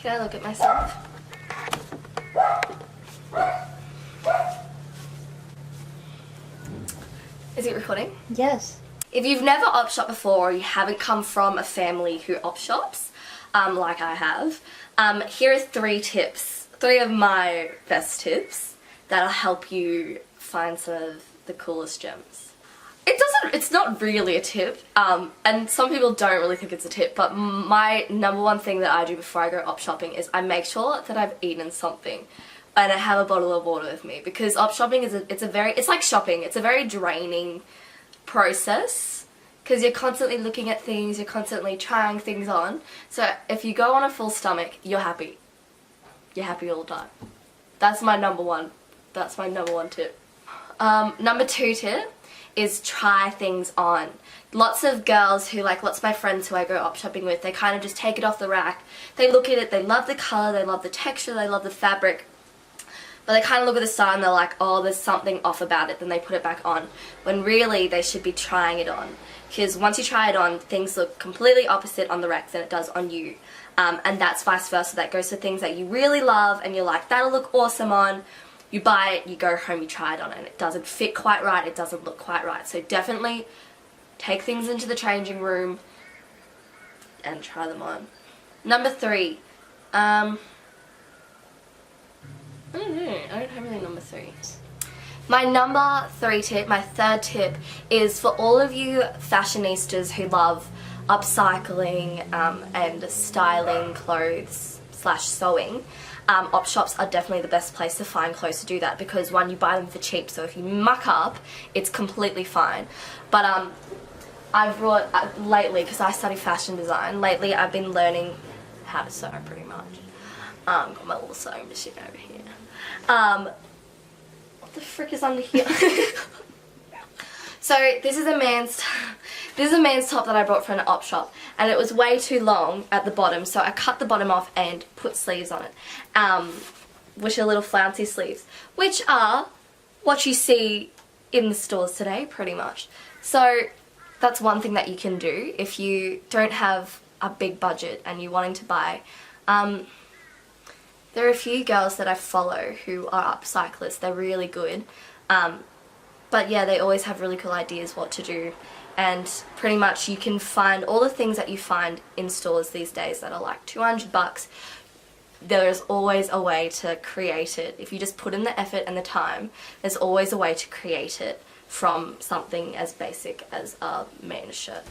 Can I look at myself? Is it recording? Yes. If you've never op shopped before or you haven't come from a family who op shops, like I have, here are 3 tips. 3 of my best tips that'll help you find some of the coolest gems. It's not really a tip, and some people don't really think it's a tip, but my number one thing that I do before I go op shopping is I make sure that I've eaten something and I have a bottle of water with me, because op shopping is it's like shopping. It's a very draining process because you're constantly looking at things, you're constantly trying things on. So if you go on a full stomach, you're happy. You're happy all the time. That's my number one tip. Number 2 tip is try things on. Lots of girls who, like lots of my friends who I go op shopping with, they kind of just take it off the rack. They look at it, they love the colour, they love the texture, they love the fabric, but they kind of look at the style and they're like, oh, there's something off about it, then they put it back on. When really they should be trying it on. Because once you try it on, things look completely opposite on the rack than it does on you. And that's vice versa. That goes for things that you really love and you're like, that'll look awesome on. You buy it, you go home, you try it on, and it doesn't fit quite right, it doesn't look quite right. So definitely take things into the changing room and try them on. Number 3. I don't know, I don't have really number 3. My number 3 tip, my 3rd tip, is for all of you fashionistas who love upcycling and styling clothes / sewing. Op shops are definitely the best place to find clothes to do that, because one, you buy them for cheap, so if you muck up, it's completely fine. But I've brought, lately, because I study fashion design, lately I've been learning how to sew pretty much. Got my little sewing machine over here. What the frick is under here? So this is a man's top that I bought from an op shop, and it was way too long at the bottom, so I cut the bottom off and put sleeves on it, which are little flouncy sleeves, which are what you see in the stores today pretty much. So that's one thing that you can do if you don't have a big budget and you're wanting to buy. There are a few girls that I follow who are upcyclists. They're really good. But yeah, they always have really cool ideas what to do, and pretty much you can find all the things that you find in stores these days that are like $200. There's always a way to create it. If you just put in the effort and the time, there's always a way to create it from something as basic as a man's shirt.